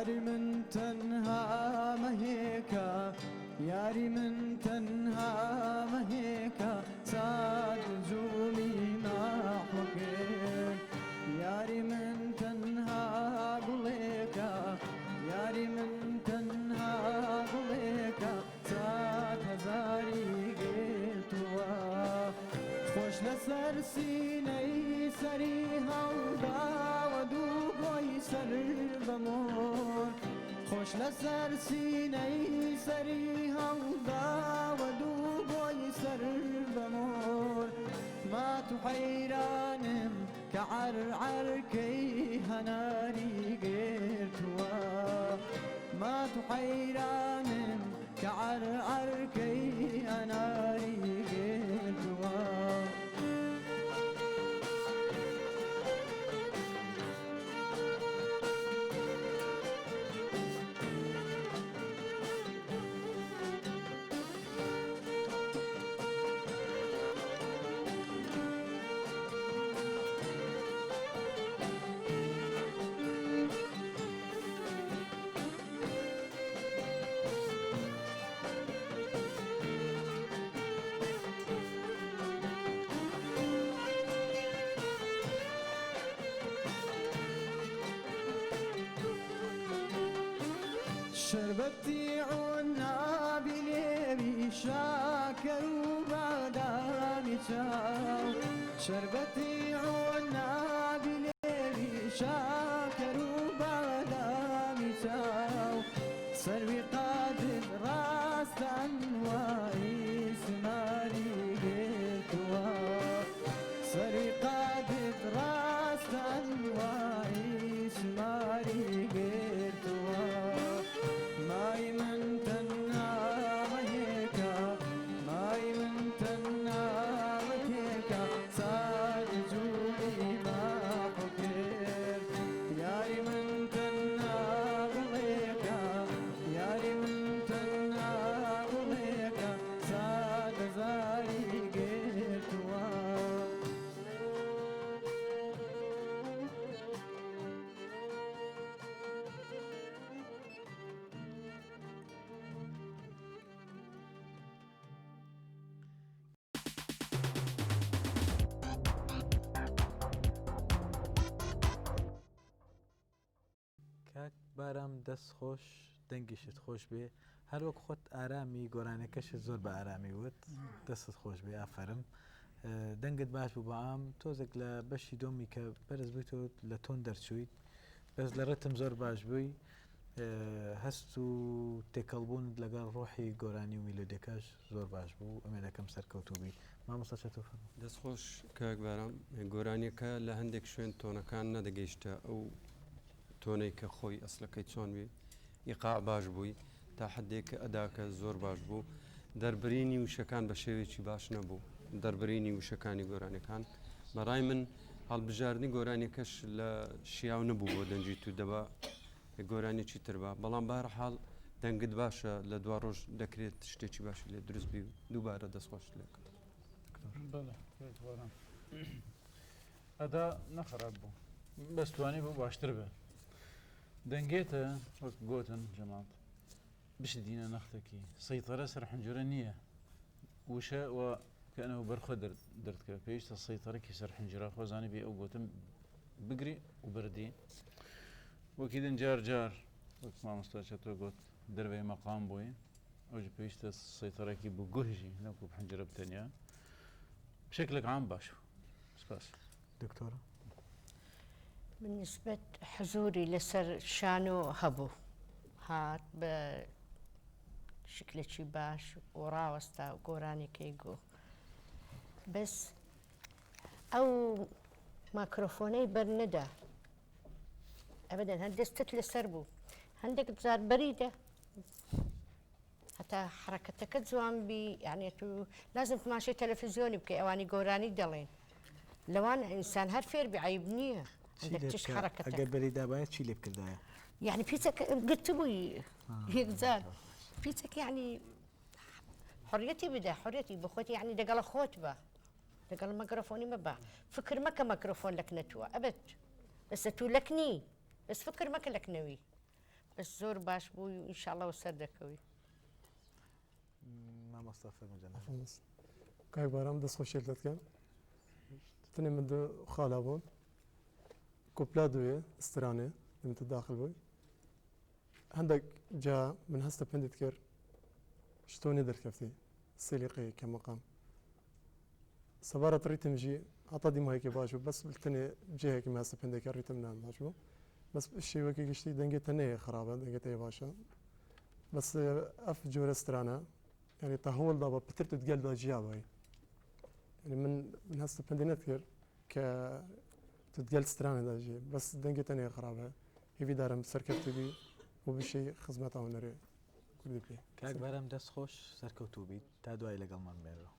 ياري من تنها مهيكا ياري من تنها مهيكا ساد نجومي نحوكين ياري من تنها قليكا ياري من تنها قليكا ساد هزاري قلتوا خوش لسر سيني سري هودا ودوب ويسر بمور خوش لسر سيني سري هودا ودوب ويسر بمور ما تحيرانم كعرعر كي هناري قرتوا ما تحيرانم كعرعر كي هناري قرتوا شربتي عنا بليبي شاكر وبعداني شاو شربتي عنا بليبي شاكر وبعداني شاو سروي قادر راس انواعي سماري قلتوا سروي قادر راس انواعي سماري قلتوا ماي من تنا مهيكا ماي من تنا مهيكا ساد جولي ما فكر ياري من تنا مهيكا ياري من تنا مهيكا ساد زاري قلتوا کاک بارام دەست خۆش دەنگیشت خۆش بێ هەر وەک خۆت ئارامی گۆرانەکەشت زۆر بە ئارامی وت دەستت خۆش بێ ئافرم دەنگت باش بوو بەعام تۆزێک لە بەشی دۆمی کە بەرز بوویت لە تۆن دەرچوویت بەس لە ڕێتم زۆر باش بووی هەست و تێکەڵبوونت لەگەڵ ڕۆحی گۆرانی و میلۆدیەکەش زۆر باش بوو ئەمێدەکەم سەرکەوتوو بی مامۆستا چەتۆ فەرموو دەستخۆش کاک بارام گۆرانیەکە لە هەندێک شوێن تۆنەکان نەدەگەیشتە ئەو تۆنەی کە خۆی ئەسلەکەی چۆن بێ ئیقاع باش بووی تا حدێکە ئەداکە زۆر باش بوو دەربرینی وشەکان بە شێوێکی باش نەبوو دەربرینی وشەکانی گۆرانەکان بەڕای من هەڵبژاردننی گۆرانیەکەش لە شیاو نەبوو بۆ دەنجیت و دەبا گۆرانێکی تربا بەڵام بارحاڵ دەنگت باشە لە دوا ڕۆژ دەکرێت شتێکی باشی لێ دروست بی و دووبارە دەستخۆش لێک ئەدا نەخراب بوو بەستوانی بۆ باشتر بێ دەنگێتە وەک گۆتن جەماڵ بشدینە نەختێکی سەیطرە سەر حنجرە نییە وشە و کەنەوە بەرخۆ دەردکە پێویستە سەیطرەکی سەر حنجرە خۆزانی بێ ئەو گۆتم بگری و بردی وەکی دن جار جار وەک مامۆستا چەتۆ گوت دەربەی مەقام بووی ئەوژ پێویستە سەیطرەکی بوو گورژی نەکو حنجرە بتەنیا بشکلێک عام باش سپاس دکتۆرە بالنسبة حضوري لسر شانو هبو هات بشكل شي باش وراوستا وقوراني كيقو بس او ميكروفوني برندا ابدا هندستت لسربو عندك بزار بريدة حتى حركتك زوان بي يعني تو لازم تماشي تلفزيوني بكي اواني قوراني دلين لو انا انسان هالفير بعيبنيه عندك تش حركتك اقبلي دابايت شي اللي بكردايا يعني بيتك قلت بوي هيك زاد بيتك يعني حريتي بدا حريتي بخوتي يعني دقل خوت با دقل ميكروفوني ما با فكر ما كميكروفون لك نتوى ابد بس تو لكني بس فكر ما لك نوي الزور باش بوي إن شاء الله وسردكوي ما مصطفى مجند خلاص كاك بارام دست خوشیل داد کن تنی من دو خالابون كوبلادوية استرانة لما تداخل بوي عندك جا من هسه بندت كير شتون يدر كفتي سيليقي كمقام سبارة ريتم جي عطادي ما هيك باشو بس بالتني جي هيك ما هسه بندك الريتم نام باشو بس الشيء وكي قشتي دنجت تني خرابة دنجت اي باشا بس اف جور استرانة يعني تهول ضابا بترت تقل دا جيابا يعني من هسه بندنت كير ك تتقال سترانة دا جي بس دنجي تانية خرابة هي في دارم سركبت بي وبشي خزمتها ونري كل بي کاک بارم دەست خۆش سەرکەوتوو بیت تا دوای لەگەڵمان بێرەوە